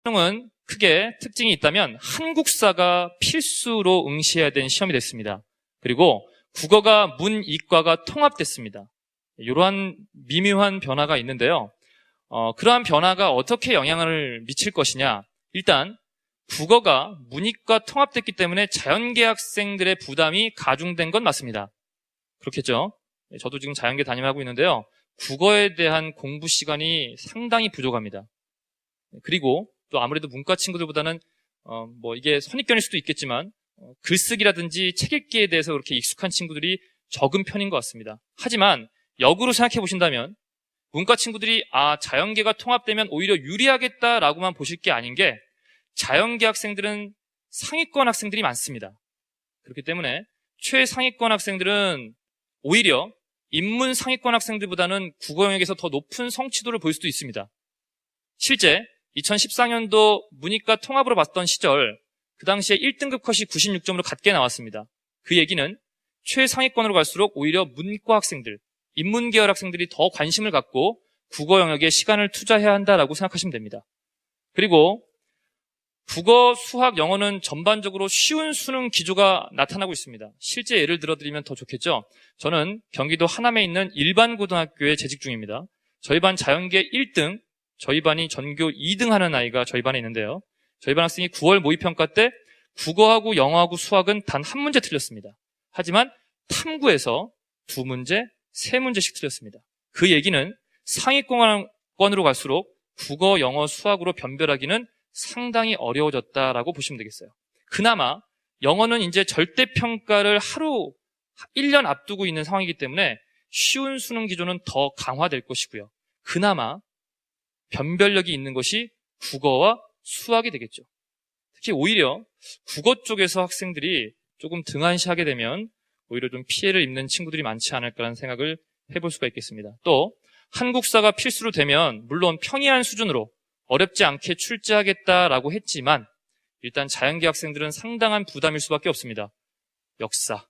수능은 크게 특징이 있다면 한국사가 필수로 응시해야 되는 시험이 됐습니다. 그리고 국어가 문, 이과가 통합됐습니다. 이러한 미묘한 변화가 있는데요. 그러한 변화가 어떻게 영향을 미칠 것이냐. 일단 국어가 문이과 통합됐기 때문에 자연계 학생들의 부담이 가중된 건 맞습니다. 그렇겠죠? 저도 지금 자연계 담임하고 있는데요. 국어에 대한 공부 시간이 상당히 부족합니다. 그리고 또 아무래도 문과 친구들보다는 이게 선입견일 수도 있겠지만 글쓰기라든지 책 읽기에 대해서 그렇게 익숙한 친구들이 적은 편인 것 같습니다. 하지만 역으로 생각해 보신다면 문과 친구들이 자연계가 통합되면 오히려 유리하겠다라고만 보실 게 아닌 게 자연계 학생들은 상위권 학생들이 많습니다. 그렇기 때문에 최상위권 학생들은 오히려 인문 상위권 학생들보다는 국어 영역에서 더 높은 성취도를 보일 수도 있습니다. 실제 2014년도 문이과 통합으로 봤던 시절 그 당시에 1등급 컷이 96점으로 같게 나왔습니다. 그 얘기는 최상위권으로 갈수록 오히려 문과 학생들, 인문계열 학생들이 더 관심을 갖고 국어 영역에 시간을 투자해야 한다라고 생각하시면 됩니다. 그리고 국어, 수학, 영어는 전반적으로 쉬운 수능 기조가 나타나고 있습니다. 실제 예를 들어드리면 더 좋겠죠? 저는 경기도 하남에 있는 일반 고등학교에 재직 중입니다. 저희 반 자연계 1등, 저희 반이 전교 2등 하는 아이가 저희 반에 있는데요. 저희 반 학생이 9월 모의평가 때 국어하고 영어하고 수학은 단 한 문제 틀렸습니다. 하지만 탐구에서 2문제, 3문제씩 틀렸습니다. 그 얘기는 상위권으로 갈수록 국어, 영어, 수학으로 변별하기는 상당히 어려워졌다라고 보시면 되겠어요. 그나마 영어는 이제 절대평가를 1년 앞두고 있는 상황이기 때문에 쉬운 수능 기조는 더 강화될 것이고요. 그나마 변별력이 있는 것이 국어와 수학이 되겠죠. 특히 오히려 국어 쪽에서 학생들이 조금 등한시하게 되면 오히려 좀 피해를 입는 친구들이 많지 않을까라는 생각을 해볼 수가 있겠습니다. 또 한국사가 필수로 되면 물론 평이한 수준으로 어렵지 않게 출제하겠다라고 했지만 일단 자연계 학생들은 상당한 부담일 수밖에 없습니다. 역사,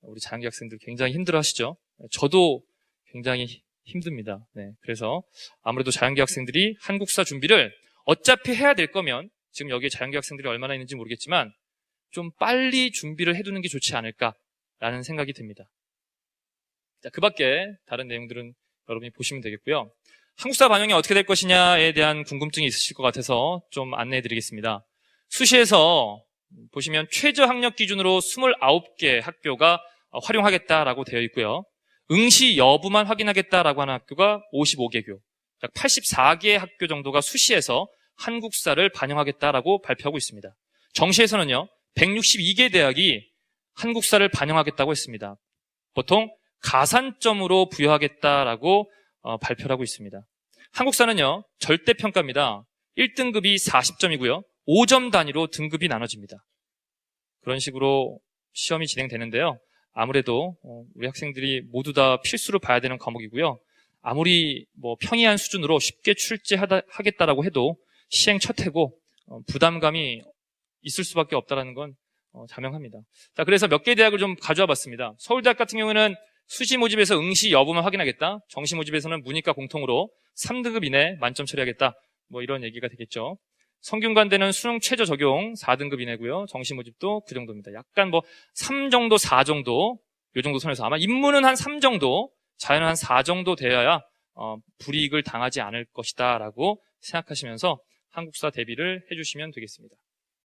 우리 자연계 학생들 굉장히 힘들어하시죠? 저도 굉장히 힘듭니다. 네, 그래서 아무래도 자연계 학생들이 한국사 준비를 어차피 해야 될 거면 지금 여기에 자연계 학생들이 얼마나 있는지 모르겠지만 좀 빨리 준비를 해두는 게 좋지 않을까라는 생각이 듭니다. 자, 그 밖에 다른 내용들은 여러분이 보시면 되겠고요. 한국사 반영이 어떻게 될 것이냐에 대한 궁금증이 있으실 것 같아서 좀 안내해 드리겠습니다. 수시에서 보시면 최저 학력 기준으로 29개 학교가 활용하겠다라고 되어 있고요. 응시 여부만 확인하겠다라고 하는 학교가 55개교, 약 84개 학교 정도가 수시에서 한국사를 반영하겠다라고 발표하고 있습니다. 정시에서는요, 162개 대학이 한국사를 반영하겠다고 했습니다. 보통 가산점으로 부여하겠다라고 발표를 하고 있습니다. 한국사는요, 절대평가입니다. 1등급이 40점이고요. 5점 단위로 등급이 나눠집니다. 그런 식으로 시험이 진행되는데요. 아무래도 우리 학생들이 모두 다 필수로 봐야 되는 과목이고요. 아무리 평이한 수준으로 쉽게 출제하겠다라고 해도 시행 첫 해고 부담감이 있을 수밖에 없다는 건 자명합니다. 자, 그래서 몇 개 대학을 좀 가져와 봤습니다. 서울대학 같은 경우에는 수시 모집에서 응시 여부만 확인하겠다. 정시 모집에서는 문이과 공통으로 3등급 이내 만점 처리하겠다. 이런 얘기가 되겠죠. 성균관대는 수능 최저 적용 4등급 이내고요. 정시 모집도 그 정도입니다. 약간 3 정도, 4 정도, 요 정도 선에서 아마 인문은 한 3 정도, 자연은 한 4 정도 되어야 불이익을 당하지 않을 것이다 라고 생각하시면서 한국사 대비를 해주시면 되겠습니다.